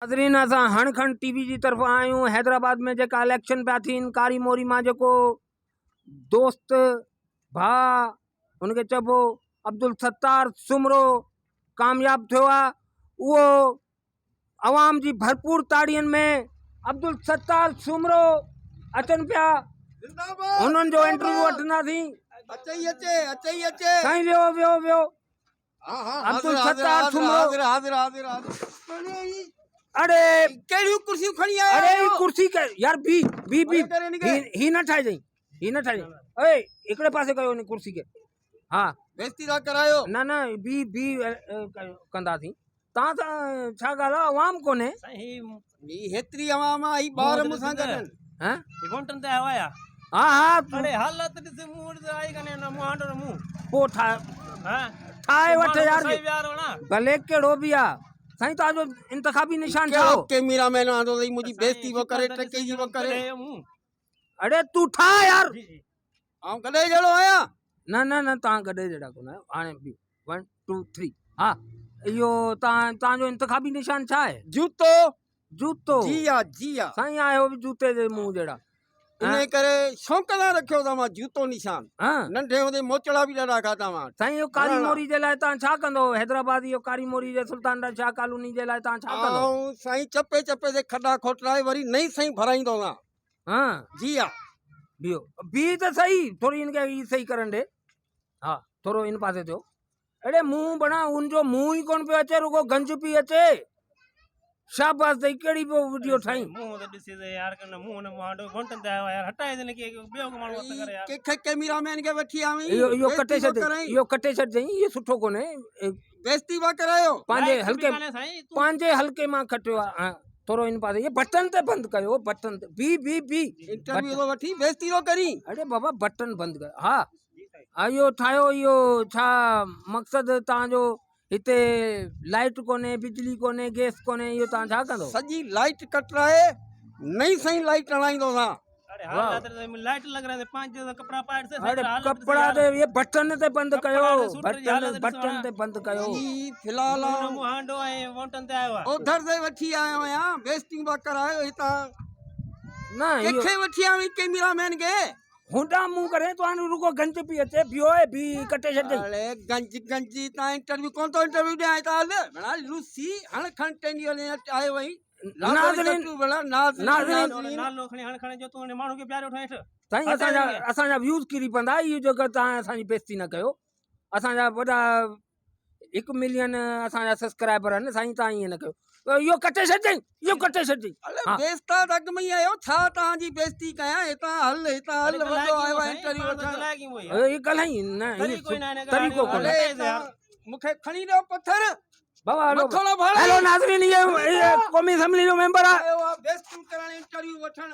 नाज़रीन असां हणखण टीवी जी तरफ आयूं। हैदराबाद में जेका इलेक्शन पिया थियनि कारी मोरी मां जेको दोस्त भा उनके चइबो अब्दुल सत्तार सुमरो कामयाब थियो आहे। उहो अवाम जी भरपूर ताड़ियन में अब्दुल सत्तार सुमरो अचन पिया। उन्हनि जो इंटरव्यू वठंदासीं। साईं वियो वियो वियो अब्दुल सत्तार सुमरो। अरे केड़ी कुर्सी खणी आया? अरे ये कुर्सी के यार बी बी बी ही न ठाई जाई, ही न ठाई। ओए एकड़े पासे कयो ने कुर्सी के। हां बेइज्जती ना करायो। ना ना बी बी कंदा थी ता छा गाला आवाम कोने सही नी हेतरी आवाम आई बार मुसा गडन हैं वोटन ते आया। हां हां अरे हालत दिस मूड आई कने न मुहांडो मु पो ठा हां ठाए वठ यार सही यार होना भले केड़ो बिया साईं ता जो इंतखाबी निशान छा हो? कैमरामैन आंदो दई मुजी बेइज्जती वो करे टके जी वो करे। अरे तू ठा यार आऊं कदे जड़ो आया ना ना ना ता गडे जड़ा कोन आने बी 1 2 3 हां यो ता जो इंतखाबी निशान छा है? जूतो जूतो जिया साईं आयो भी जूते जे मुंह जड़ा इने करे शौक ना रखियो ता मा जूतो निशान। हां नंढे होंदे मोचड़ा भी ॾाढा खाधा मा। साईं यो कारी मोरी जे लाए ता छा कंदो? हैदराबाद यो कारी मोरी जे सुल्तान शाह कॉलोनी जे लाए ता छा कंदो? आऊं साईं चप्पे चप्पे से खड्डा खोटराए वरी नई साईं भराईंदो ना। हां जिया बियो बी तो सही थोड़ी इनके ई सही करन दे। हां थोड़ो इन पासे थियो। अरे मुंह बना उन जो मुंह ही कोन पे अचे रुको गंज पी अचे। शाबाश दई केड़ी वो वीडियो ठाई मुंह तो दिसे दे यार कने मुंह ने मुहांडो वोटन ते आया यार हटाए दे के बेयो को मानो मत करे यार के कैमरामैन के वठी आवी यो कटे छट जई ये सुठो कोने बेइज्जती वा करायो। पांजे हल्के मां कटियो हां थोड़ो इन पासे ये बटन ते बंद कयो बटन ते बी इंटरव्यू तो वठी बेइज्जती रो करी। अरे बाबा बटन बंद कर हां आयो ठायो यो छा मकसद ता जो इते लाइट कोने बिजली कोने गैस कोने यो ता छा कंदो? सजी लाइट कटराए नई सही लाइट हलाइंदो सा। अरे हालत लाइट लग रहा है 5 कपड़ा पाड़ से अरे कपड़ा दे ये बटन ते बंद कयो बटन ते बंद कयो। ई फिलहाल मुहांडो आए वोटन ते आयो उधर से वठी आयो या बेइज्जती बा करायो हिता ना केखे वठी आवी कैमरामैन के हुंडा मुंह करे तो आने रुको गंज पी अचे बियो है भी कटे छट दई। अरे गंजी ता इंटरव्यू कोन तो इंटरव्यू दे आया ता बना लूसी हण खण टेंडियो ने आयो वही नाज़रीन नालो खणी हण खणे जो तू ने माणू के प्यारे उठाएठ साईं असा जा व्यूज किरी पंदा ये जो ता असा जी बेइज्जती न कयो। असा जा बड़ा 1 मिलियन असा जा सब्सक्राइबर न साईं ता ये न कयो यो कटे छट दई। अरे बेइज्जता तक में आयो छा ता जी बेइज्जती कया हिता हल वडो आयो इंटरव्यू वठा ये कलाई न तरीको कोन मुखे खणी दो पत्थर बाबा मथोला भाड़ा। हेलो नाज़रीन ये कौमी असेंबली जो मेंबर है बेइज्जती कराने इंटरव्यू वठण